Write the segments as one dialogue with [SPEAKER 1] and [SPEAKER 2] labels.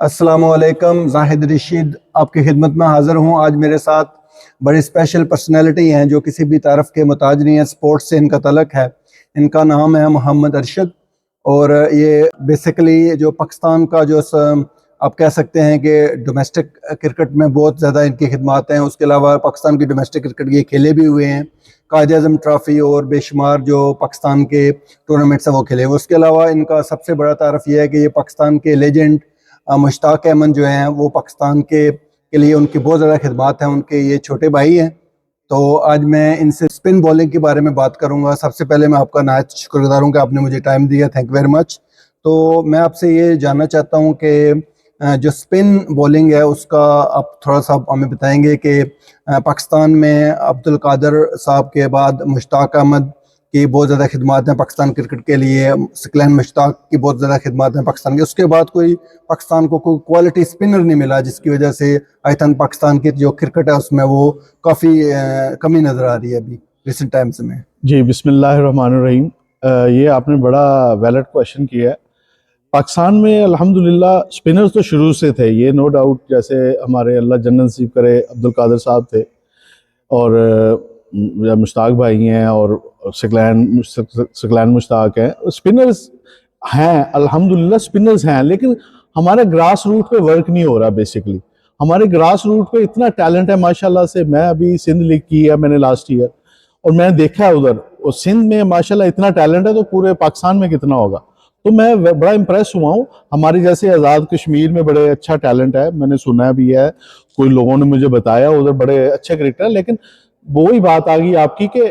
[SPEAKER 1] अस्सलामुअलैकुम, जाहिद रशीद आपकी खिदमत में हाज़िर हूँ। आज मेरे साथ बड़ी स्पेशल पर्सनैलिटी हैं जो किसी भी तारफ़ के मोहताज नहीं है। स्पोर्ट्स से इनका तलक है। इनका नाम है मोहम्मद अरशद और ये बेसिकली जो पाकिस्तान का जो आप कह सकते हैं कि डोमेस्टिक क्रिकेट में बहुत ज़्यादा इनकी खिदमत हैं। उसके अलावा पाकिस्तान की डोमेस्टिक क्रिकेट ये खेले भी हुए हैं, कायद-ए-आज़म ट्रॉफ़ी और बेशुमार जो पाकिस्तान के टूर्नामेंट्स हैं वो खेले हुए। उसके अलावा इनका सबसे बड़ा तारफ़ यह है कि ये पाकिस्तान के लेजेंड मुश्ताक अहमद जो हैं वो पाकिस्तान के लिए उनकी बहुत ज़्यादा खिदमत हैं। उनके ये छोटे भाई हैं। तो आज मैं इनसे स्पिन बॉलिंग के बारे में बात करूंगा। सबसे पहले मैं आपका नहायत शुक्रगुज़ार हूँ कि आपने मुझे टाइम दिया। Thank you very much. तो मैं आपसे ये जानना चाहता हूँ कि जो स्पिन बॉलिंग है उसका आप थोड़ा सा हमें बताएंगे कि पाकिस्तान में अब्दुल कादर साहब के बाद मुश्ताक अहमद की बहुत ज़्यादा खिदमत हैं पाकिस्तान क्रिकेट के लिए। सकलैन मुश्ताक की बहुत ज़्यादा खिदमत हैं पाकिस्तान के। उसके बाद कोई पाकिस्तान को कोई क्वालिटी स्पिनर नहीं मिला, जिसकी वजह से आई थिंक पाकिस्तान की जो क्रिकेट है उसमें वो काफ़ी कमी नज़र आ रही है अभी रिसेंट टाइम्स में।
[SPEAKER 2] जी, बिस्मिल्लाहिर्रहमानिर्रहीम। ये आपने बड़ा वैलिड क्वेश्चन किया है। पाकिस्तान में अल्हम्दुलिल्लाह स्पिनर्स तो शुरू से थे, ये नो डाउट। जैसे हमारे अल्लाह जन्नत नसीब करे अब्दुल कादर साहब थे और मुश्ताक भाई हैं और सकलैन मुश्ताक हैं। स्पिनर्स हैं अल्हम्दुलिल्लाह, स्पिनर्स हैं, लेकिन हमारे ग्रास रूट पे वर्क नहीं हो रहा। बेसिकली हमारे ग्रास रूट पे इतना टैलेंट है माशाल्लाह से। मैं अभी सिंध लीग की है मैंने लास्ट ईयर, और मैंने देखा है उधर, और सिंध में माशाल्लाह इतना टैलेंट है तो पूरे पाकिस्तान में कितना होगा। तो मैं बड़ा इम्प्रेस हुआ हूँ। हमारी जैसे आज़ाद कश्मीर में बड़े अच्छा टैलेंट है, मैंने सुना भी है, कोई लोगों ने मुझे बताया उधर बड़े अच्छे क्रिकेटर है, लेकिन वही बात आ गई आपकी कि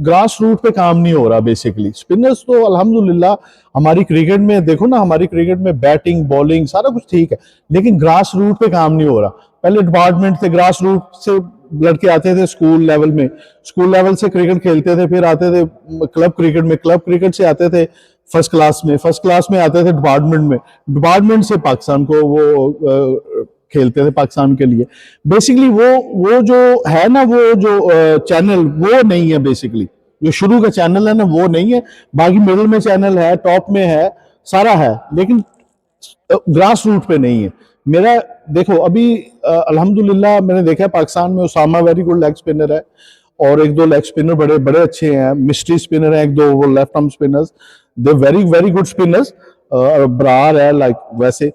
[SPEAKER 2] ग्रास रूट पे काम नहीं हो रहा। बेसिकली स्पिनर्स तो अल्हम्दुलिल्लाह हमारी क्रिकेट में देखो ना, हमारी क्रिकेट में बैटिंग बॉलिंग सारा कुछ ठीक है, लेकिन ग्रास रूट पे काम नहीं हो रहा। पहले डिपार्टमेंट थे, ग्रास रूट से लड़के आते थे स्कूल लेवल में, स्कूल लेवल से क्रिकेट खेलते थे, फिर आते थे क्लब क्रिकेट में, क्लब क्रिकेट से आते थे फर्स्ट क्लास में आते थे डिपार्टमेंट में, डिपार्टमेंट से पाकिस्तान को वो खेलते थे पाकिस्तान के लिए। बेसिकली वो जो है ना, वो जो चैनल वो नहीं है। बेसिकली जो शुरू का चैनल है ना वो नहीं है, बाकी मिडिल में चैनल है, टॉप में है, सारा है, लेकिन ग्रास रूट पे नहीं है। मेरा देखो अभी अल्हम्दुलिल्लाह मैंने देखा है पाकिस्तान में Usama very good leg spinner है, और एक दो लेग स्पिनर बड़े बड़े अच्छे हैं, मिस्ट्री स्पिनर है एक दो, वो left arm spinners, they very very good spinners. Brar है लाइक वैसे।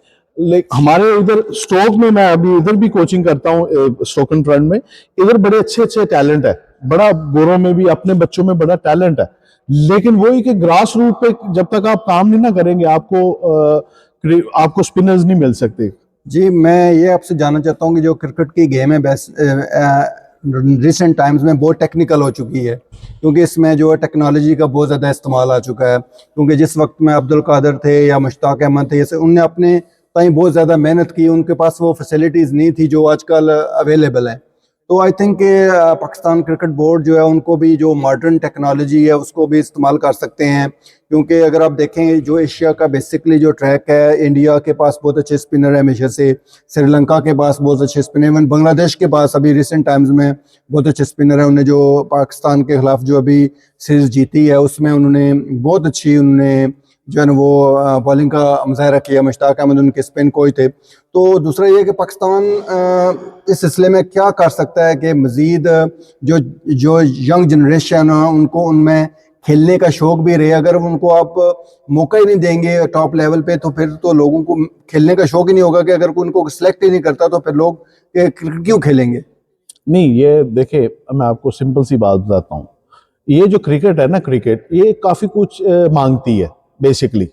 [SPEAKER 2] हमारे इधर स्टोक में, मैं अभी इधर भी कोचिंग करता हूँ स्टोक एंड ट्रेंड में, इधर बड़े अच्छे अच्छे टैलेंट है, बड़ा गोरों में भी अपने बच्चों में बड़ा टैलेंट है, लेकिन वही कि ग्रास रूट पे जब तक आप काम नहीं ना करेंगे आपको स्पिनर्स नहीं मिल सकते।
[SPEAKER 1] जी, मैं ये आपसे जानना चाहता हूँ कि जो क्रिकेट की गेम है रिसेंट टाइम्स में बहुत टेक्निकल हो चुकी है, क्योंकि इसमें जो है टेक्नोलॉजी का बहुत ज़्यादा इस्तेमाल आ चुका है। क्योंकि जिस वक्त में अब्दुल कादर थे या मुश्ताक अहमद थे, जैसे उनने अपने ताई बहुत ज़्यादा मेहनत की, उनके पास वो फैसिलिटीज़ नहीं थी जो आजकल अवेलेबल हैं। तो I think Pakistan cricket board जो है उनको भी जो मॉडर्न टेक्नोलॉजी है उसको भी इस्तेमाल कर सकते हैं। क्योंकि अगर आप देखें जो एशिया का बेसिकली जो ट्रैक है, इंडिया के पास बहुत अच्छे स्पिनर है हमेशा से, श्रीलंका के पास बहुत अच्छे स्पिनर, इवन बांग्लादेश के पास अभी रिसेंट टाइम्स में बहुत अच्छे स्पिनर है। उन्होंने जो पाकिस्तान के खिलाफ जो अभी सीरीज जीती है उसमें उन्होंने बहुत अच्छी जो है ना वो बॉलिंग का मुजाहरा किया। मुश्ताक अहमद उनके स्पिन कोच थे। तो दूसरा ये कि पाकिस्तान इस सिलसिले में क्या कर सकता है कि मज़ीद जो जो यंग जनरेशन है उनको उनमें खेलने का शौक भी रहे। अगर उनको आप मौका ही नहीं देंगे टॉप लेवल पे तो फिर तो लोगों को खेलने का शौक ही नहीं होगा। कि अगर कोई उनको सिलेक्ट ही नहीं करता तो फिर लोग क्रिकेट क्यों खेलेंगे।
[SPEAKER 2] नहीं, ये देखिए मैं आपको सिंपल सी बात बताता हूँ। ये जो क्रिकेट है ना, क्रिकेट ये काफ़ी कुछ मांगती है। बेसिकली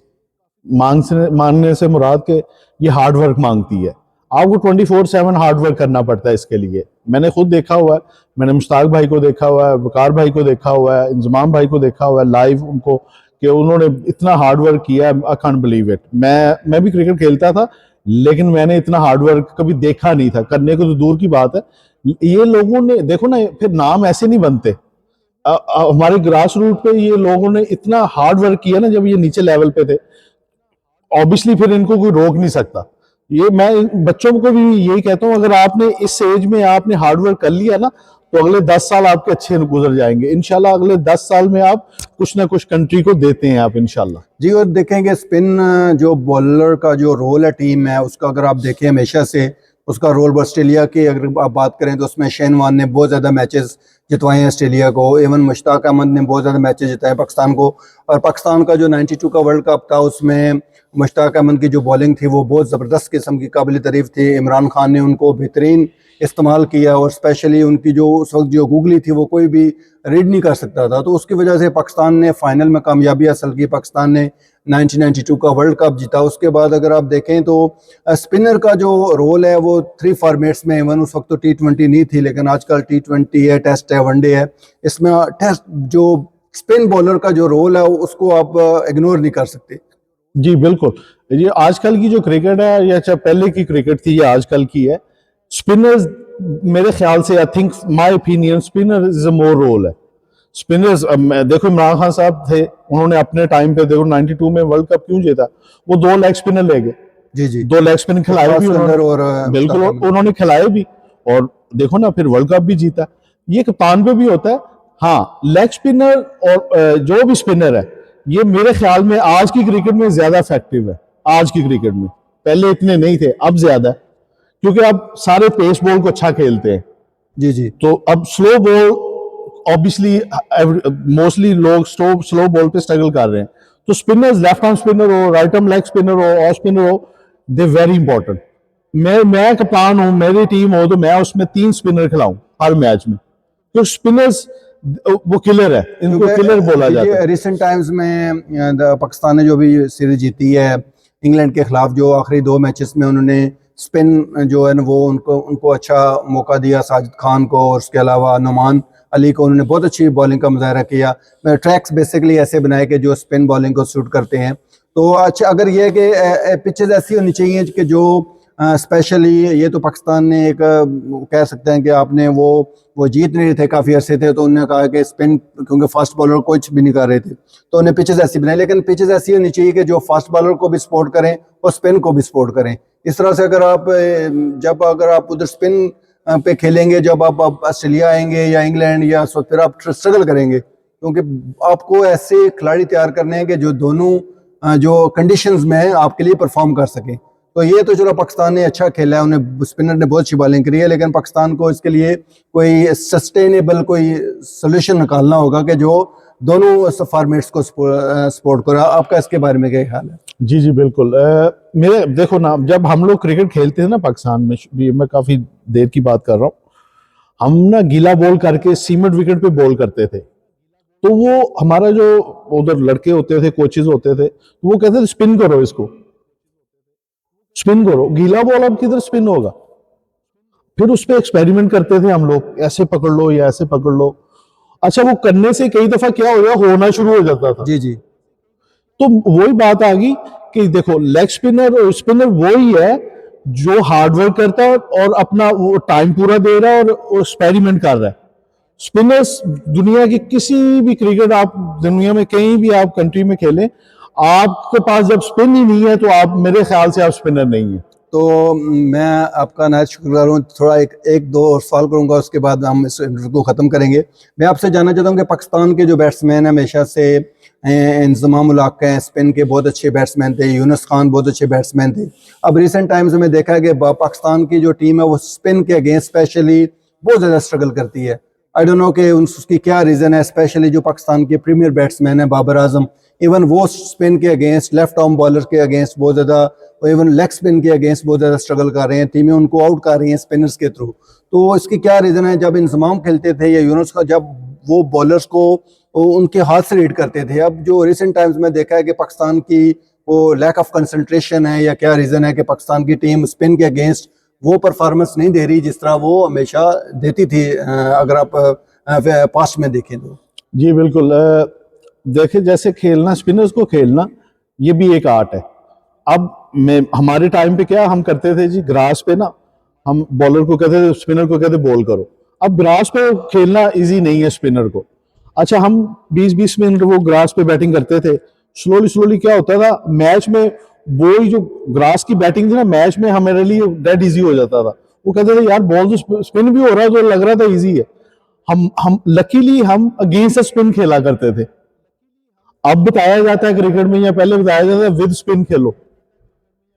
[SPEAKER 2] मांगने से मुराद के ये हार्ड वर्क मांगती है। आपको 24/7 हार्ड वर्क करना पड़ता है इसके लिए। मैंने खुद देखा हुआ है, मैंने मुश्ताक भाई को देखा हुआ है, वकार भाई को देखा हुआ है, इंजमाम भाई को देखा हुआ है लाइव उनको, कि उन्होंने इतना हार्ड वर्क किया है। I can't believe it. मैं भी क्रिकेट खेलता था, लेकिन मैंने इतना हार्ड वर्क कभी देखा नहीं था, करने को तो दूर की बात है। ये लोगों ने देखो ना, फिर नाम ऐसे नहीं बनते। हमारे ग्रास रूट पे ये लोगों ने इतना हार्ड वर्क किया ना, जब ये नीचे लेवल पे थे, ऑब्वियसली फिर इनको कोई रोक नहीं सकता। ये मैं बच्चों को भी यही कहता हूँ, अगर आपने इस एज में आपने हार्ड वर्क कर लिया ना, तो अगले 10 साल आपके अच्छे गुजर जाएंगे इंशाल्लाह। अगले 10 साल में आप कुछ ना कुछ कंट्री को देते हैं आप इंशाल्लाह।
[SPEAKER 1] जी, और देखेंगे स्पिन जो बॉलर का जो रोल है टीम में, उसका अगर आप देखें हमेशा से उसका रोल ऑस्ट्रेलिया की अगर आप बात करें तो उसमें शेन वॉर्न ने बहुत ज़्यादा मैचेस जितवाए हैं ऑस्ट्रेलिया को, इवन मुश्ताक अहमद ने बहुत ज़्यादा मैचेस जिताए पाकिस्तान को। और पाकिस्तान का जो 92 का वर्ल्ड कप था उसमें मुश्ताक अहमद की जो बॉलिंग थी वो बहुत ज़बरदस्त किस्म की काबिल तारीफ़ थी। इमरान खान ने उनको बेहतरीन इस्तेमाल किया और स्पेशली उनकी जो उस वक्त जो गूगली थी वो कोई भी रीड नहीं कर सकता था, तो उसकी वजह से पाकिस्तान ने फाइनल में कामयाबी हासिल की। पाकिस्तान ने 1992 का वर्ल्ड कप जीता। उसके बाद अगर आप देखें तो स्पिनर का जो रोल है वो 3 फॉर्मेट्स में, इवन उस वक्त तो T20 नहीं थी लेकिन आजकल T20 है, टेस्ट है, वनडे है, इसमें टेस्ट जो स्पिन बॉलर का जो रोल है उसको आप इग्नोर नहीं कर सकते।
[SPEAKER 2] जी बिल्कुल, ये आजकल की जो क्रिकेट है या चाहे पहले की क्रिकेट थी या आजकल की है, स्पिनर्स मेरे ख्याल से, I think my opinion, spinner is a more role है। स्पिनर्स देखो इमरान खान साहब थे, उन्होंने अपने टाइम पे देखो 92 में वर्ल्ड कप क्यों जीता, वो 2 लेग स्पिनर ले गए।
[SPEAKER 1] जी जी,
[SPEAKER 2] 2 लेग स्पिन खिलाए भी उन्होंने,
[SPEAKER 1] और
[SPEAKER 2] बिल्कुल उन्होंने खिलाए भी, और देखो ना फिर वर्ल्ड कप भी जीता। ये कप्तान पे भी होता है। हाँ, लेग स्पिनर और जो भी स्पिनर है, ये मेरे ख्याल में आज की क्रिकेट में ज्यादा इफेक्टिव है। आज की क्रिकेट में पहले इतने नहीं थे, अब ज्यादा है, क्योंकि अब सारे पेस बॉल को अच्छा खेलते हैं।
[SPEAKER 1] जी जी,
[SPEAKER 2] तो अब स्लो बॉल ऑब्वियसली मोस्टली लोग स्लो बॉल पे स्ट्रगल कर रहे हैं, तो स्पिनर्स, लेफ्ट आर्म स्पिनर हो, राइट आर्म लेग स्पिनर हो, ऑफ स्पिनर हो, दे वेरी इंपॉर्टेंट। मैं कप्तान हूं, मेरी टीम हो तो मैं उसमें 3 स्पिनर खिलाऊं हर मैच में, तो स्पिनर्स वो किलर है, इनको किलर बोला जाता है।
[SPEAKER 1] रिसेंट टाइम्स में पाकिस्तान ने जो भी सीरीज जीती है इंग्लैंड के खिलाफ, जो आखिरी 2 मैचेस में उन्होंने स्पिन जो है ना वो उनको अच्छा मौका दिया, साजिद खान को और उसके अलावा नुमान अली को उन्होंने बहुत अच्छी बॉलिंग का मुजाहरा किया। ट्रैक्स बेसिकली ऐसे बनाए कि जो स्पिन बॉलिंग को सूट करते हैं। तो अच्छा, अगर ये है कि पिचेस ऐसी होनी चाहिए कि जो स्पेशली, ये तो पाकिस्तान ने एक कह सकते हैं कि आपने वो जीत नहीं रहे थे, काफ़ी अरसे थे, तो उन्होंने कहा कि स्पिन, क्योंकि फास्ट बॉलर कुछ भी नहीं कर रहे थे तो उन्हें पिचेस ऐसी बनाई, लेकिन पिचेस ऐसी होनी चाहिए कि जो फास्ट बॉलर को भी सपोर्ट करें और स्पिन को भी सपोर्ट करें। इस तरह से अगर आप उधर स्पिन पे खेलेंगे, जब आप ऑस्ट्रेलिया आएंगे या इंग्लैंड या सो, फिर आप स्ट्रगल करेंगे, क्योंकि आपको ऐसे खिलाड़ी तैयार करने हैं कि जो दोनों जो कंडीशंस में आपके लिए परफॉर्म कर सकें। तो ये तो चलो पाकिस्तान ने अच्छा खेला है, उन्हें स्पिनर ने बहुत अच्छी बॉलिंग करी है, लेकिन पाकिस्तान को इसके लिए कोई सस्टेनेबल कोई सोल्यूशन निकालना होगा कि जो दोनों फॉर्मेट्स को सपोर्ट करा। आपका इसके बारे में क्या ख्याल है?
[SPEAKER 2] जी जी बिल्कुल, मेरे देखो ना, जब हम लोग क्रिकेट खेलते थे ना पाकिस्तान में, मैं काफी देर की बात कर रहा हूँ, हम ना गीला बॉल करके सीमेंट विकेट पे बॉल करते थे, तो वो हमारा जो उधर लड़के होते थे, कोचेज होते थे, तो वो कहते थे स्पिन करो, इसको स्पिन करो, गीला बॉल अब किधर स्पिन होगा। फिर उस पर एक्सपेरिमेंट करते थे हम लोग, ऐसे पकड़ लो या ऐसे पकड़ लो। अच्छा, वो करने से कई दफा क्या हो गया, होना शुरू हो जाता था।
[SPEAKER 1] जी जी,
[SPEAKER 2] तो वही बात आ गई कि देखो, लेग स्पिनर और स्पिनर वही है जो हार्डवर्क करता है और अपना वो टाइम पूरा दे रहा है और एक्सपेरिमेंट कर रहा है। स्पिनर्स दुनिया की किसी भी क्रिकेट, आप दुनिया में कहीं भी आप कंट्री में खेलें, आपके पास जब स्पिन ही नहीं है तो आप, मेरे ख्याल से आप स्पिनर नहीं है।
[SPEAKER 1] तो मैं आपका नायत शुक्रगुजार हूँ। थोड़ा एक दो और सवाल करूँगा, उसके बाद हम इस इंटरव्यू को ख़त्म करेंगे। मैं आपसे जानना चाहता हूँ कि पाकिस्तान के जो बैट्समैन हैं हमेशा से इंज़माम उल हक हैं, स्पिन के बहुत अच्छे बैट्समैन थे, यूनुस खान बहुत अच्छे बैट्समैन थे। अब रिसेंट टाइम्स में देखा है कि पाकिस्तान की जो टीम है वो स्पिन के अगेंस्ट स्पेशली बहुत ज़्यादा स्ट्रगल करती है। आई डोंट नो कि उसकी क्या रीज़न है। स्पेशली जो पाकिस्तान के प्रीमियर बैट्समैन है बाबर आजम, इवन वो स्पिन के अगेंस्ट, लेफ्ट आर्म बॉलर के अगेंस्ट बहुत ज़्यादा, इवन लेग स्पिन के अगेंस्ट बहुत ज़्यादा स्ट्रगल कर रहे हैं। टीमें उनको आउट कर रही हैं स्पिनर्स के थ्रू। तो इसकी क्या रीज़न है? जब इंजमाम खेलते थे या यूनुस का, जब वो बॉलर्स को उनके हाथ से रीड करते थे। अब जो रिसेंट टाइम्स में देखा है कि पाकिस्तान की वो लैक ऑफ कंसंट्रेशन है या क्या रीज़न है कि पाकिस्तान की टीम स्पिन के अगेंस्ट वो परफॉर्मेंस नहीं दे रही जिस तरह वो हमेशा देती थी, अगर आप पास्ट में देखें तो।
[SPEAKER 2] जी बिल्कुल, देखे जैसे खेलना, स्पिनर्स को खेलना, ये भी एक आर्ट है। अब हमारे टाइम पे क्या हम करते थे जी, ग्रास पे ना हम बॉलर को कहते थे, स्पिनर को कहते बॉल करो। अब ग्रास पे खेलना इजी नहीं है स्पिनर को। अच्छा, हम 20-20 मिनट वो ग्रास पे बैटिंग करते थे। स्लोली स्लोली क्या होता था मैच में, वो जो ग्रास की बैटिंग थी ना, मैच में हमारे लिए डेड इजी हो जाता था। वो कहते थे यार बॉल तो स्पिन भी हो रहा है तो लग रहा था इजी है। हम लकीली हम अगेंस्ट स्पिन खेला करते थे। अब बताया जाता है क्रिकेट में, या पहले बताया जाता है विद स्पिन खेलो।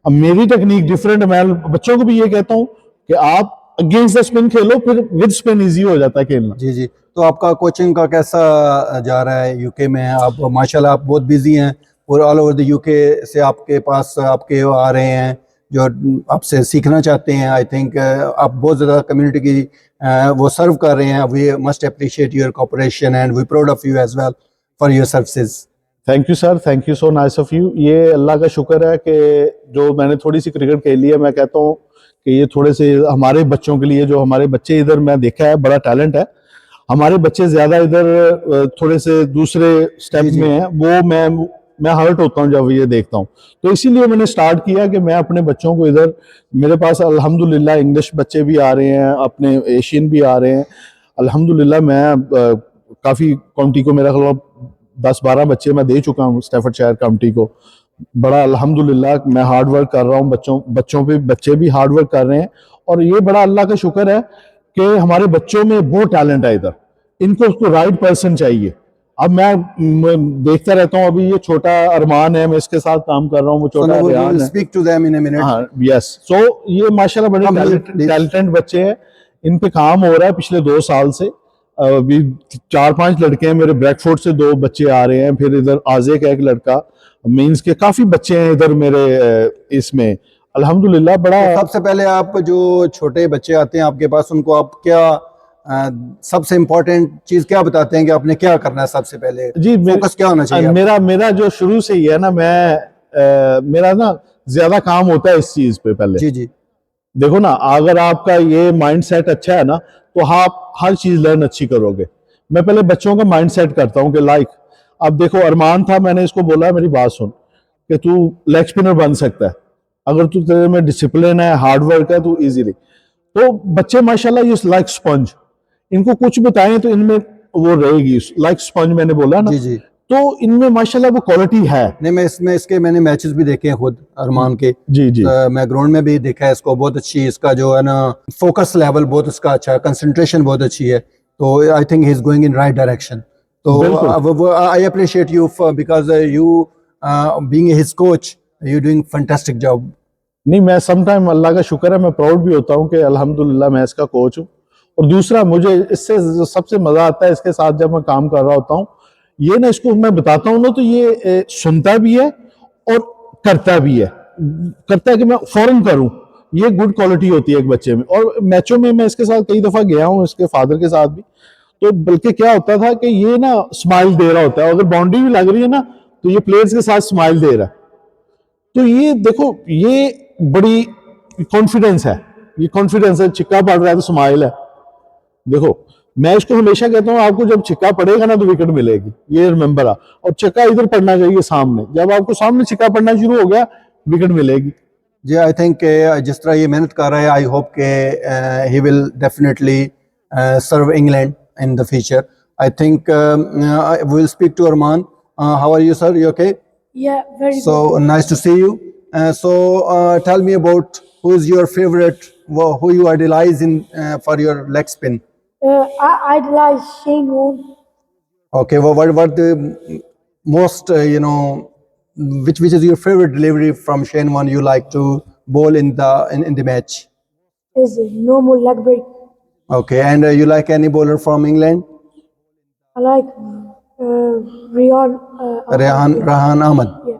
[SPEAKER 2] अब मेरी टेक्निक डिफरेंट, मैं बच्चों को भी ये कहता हूं कि आप अगेंस्ट द स्पिन खेलो, फिर विद स्पिन इजी हो जाता है खेलना।
[SPEAKER 1] जी जी। तो आपका कोचिंग का कैसा जा रहा है? यूके में आप माशाल्लाह आप बहुत बिजी हैं, और ऑल ओवर द यूके से आपके पास आपके आ रहे हैं जो आपसे सीखना चाहते हैं। आई थिंक आप बहुत ज़्यादा कम्युनिटी की वो सर्व कर रहे हैं। We must appreciate your cooperation and we proud of you as well for your services.
[SPEAKER 2] Thank you sir, thank you so nice of you. ये अल्लाह का शुक्र है कि जो मैंने थोड़ी सी क्रिकेट खेली है, मैं कहता हूँ कि ये थोड़े से हमारे बच्चों के लिए, जो हमारे बच्चे इधर मैं देखा है बड़ा टैलेंट है, हमारे बच्चे ज्यादा इधर थोड़े से दूसरे स्टेप में हैं, वो मैं हर्ट होता हूँ जब ये देखता हूँ। तो इसीलिए मैंने स्टार्ट किया कि मैं अपने बच्चों को इधर, मेरे पास अल्हम्दुलिल्लाह इंग्लिश बच्चे भी आ रहे हैं, अपने एशियन भी आ रहे हैं अल्हम्दुलिल्लाह। मैं काफ़ी काउंटी को मेरा ख्याल 10-12 बच्चे मैं दे चुका हूँ स्टैफर्डशायर काउंटी को। बड़ा अल्हम्दुलिल्लाह मैं हार्ड वर्क कर रहा हूँ, बच्चों पे बच्चे भी हार्ड वर्क कर रहे हैं, और ये बड़ा अल्लाह का शुक्र है कि हमारे बच्चों में बहुत टैलेंट है इधर। इनको उसको राइट पर्सन चाहिए। अब मैं देखता रहता हूँ, अभी ये छोटा अरमान है, मैं इसके साथ काम कर रहा हूँ, वो छोटा रेहान है।
[SPEAKER 1] Speak to them in a minute.
[SPEAKER 2] हाँ यस। सो ये माशाल्लाह बड़े टैलेंटेड बच्चे हैं, इन पे काम हो रहा है पिछले 2 साल से। अभी 4-5 लड़के हैं मेरे, ब्रैडफोर्ड से 2 बच्चे आ रहे हैं, फिर इधर आजे का एक लड़का, मीन्स के काफी बच्चे हैं इधर मेरे इसमें अल्हम्दुलिल्लाह। बड़ा
[SPEAKER 1] तो सबसे पहले आप जो छोटे बच्चे आते हैं आपके पास, उनको आप क्या सबसे इम्पोर्टेंट चीज क्या बताते हैं कि आपने क्या करना है सबसे पहले?
[SPEAKER 2] जी
[SPEAKER 1] फोकस क्या होना चाहिए?
[SPEAKER 2] मेरा जो शुरू से ही है ना, मेरा ना ज्यादा काम होता है इस चीज पे पहले।
[SPEAKER 1] जी जी।
[SPEAKER 2] देखो ना, अगर आपका ये माइंड सेट अच्छा है ना, तो आप हर चीज लर्न अच्छी करोगे। मैं पहले बच्चों का माइंड सेट करता हूँ कि लाइक, अब देखो अरमान था, मैंने इसको बोला मेरी बात सुन कि तू लेग स्पिनर बन सकता है, अगर तू तेरे में डिसिप्लिन है, हार्ड वर्क है, तो इजीली। तो बच्चे माशाल्लाह ये लाइक स्पंज, इनको कुछ बताएं तो इनमें वो रहेगी, लाइक स्पंज मैंने बोला ना।
[SPEAKER 1] जी जी।
[SPEAKER 2] तो इनमें माशाल्लाह वो क्वालिटी है।
[SPEAKER 1] नहीं, मैं इसके मैंने मैचेस भी देखे हैं खुद अरमान के।
[SPEAKER 2] जी जी।
[SPEAKER 1] मैं ग्राउंड में भी देखा है इसको, बहुत अच्छी इसका जो है ना फोकस लेवल बहुत इसका अच्छा है, कंसंट्रेशन बहुत अच्छी है। तो I think he is going in right direction. तो I appreciate you because you being his coach, you doing fantastic job.
[SPEAKER 2] नहीं, मैं समटाइम अल्लाह का शुक्र है, मैं प्राउड भी होता हूँ कि अल्हम्दुलिल्लाह मैं इसका कोच हूँ। और दूसरा, मुझे इससे सबसे मजा आता है इसके साथ जब मैं काम कर रहा होता हूँ, ये ना इसको मैं बताता हूँ ना, तो ये सुनता भी है और करता भी है। करता है कि मैं फौरन करूँ, ये गुड क्वालिटी होती है एक बच्चे में। और मैचों में मैं इसके साथ कई दफा गया हूँ, इसके फादर के साथ भी। तो बल्कि क्या होता था कि ये ना स्माइल दे रहा होता है, अगर बाउंड्री भी लग रही है ना, तो ये प्लेयर्स के साथ स्माइल दे रहा है। तो ये देखो, ये बड़ी कॉन्फिडेंस है, ये कॉन्फिडेंस है। छिक्का पड़ रहा है तो स्माइल है। देखो, मैं इसको हमेशा कहता हूँ, आपको जब छिक्का पड़ेगा ना तो विकेट मिलेगी, ये रिमेंबर। और छिक्का इधर पड़ना चाहिए सामने, जब आपको सामने छिक्का पड़ना शुरू हो गया, विकेट मिलेगी।
[SPEAKER 1] जी, आई थिंक जिस तरह ये मेहनत कर रहा है, आई होप के he will definitely serve England in the future. I think we'll speak to Arman. How are you, sir? You okay?
[SPEAKER 3] Yeah, very
[SPEAKER 1] So
[SPEAKER 3] good.
[SPEAKER 1] nice to see you. Tell me about who is your favorite, who you idolize in for your leg spin.
[SPEAKER 3] I idolize Shane Warne.
[SPEAKER 1] Okay, what the most which is your favorite delivery from Shane Warne you like to bowl in the match?
[SPEAKER 3] Is a normal leg break.
[SPEAKER 1] Okay, and you like any bowler from England?
[SPEAKER 3] I like Rian.
[SPEAKER 1] Rahan Ahmed.
[SPEAKER 3] Yeah.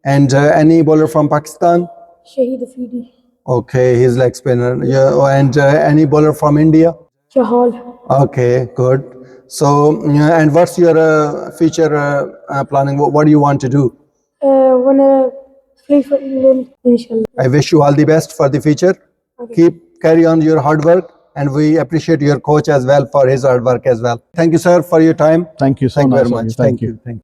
[SPEAKER 1] And any bowler from Pakistan?
[SPEAKER 3] Shahid Afridi.
[SPEAKER 1] Okay, he's leg spinner. Yeah, and any bowler from India?
[SPEAKER 3] Chahal.
[SPEAKER 1] Okay, good. So, and what's your future planning? What do you want to do?
[SPEAKER 3] Wanna play for England, inshallah.
[SPEAKER 1] I wish you all the best for the future.
[SPEAKER 3] Okay.
[SPEAKER 1] Carry on your hard work, and we appreciate your coach as well for his hard work as well. Thank you, sir, for your time.
[SPEAKER 2] Thank you so
[SPEAKER 1] Thank you
[SPEAKER 2] much.
[SPEAKER 1] very much.
[SPEAKER 2] Thank you.
[SPEAKER 1] Thank you.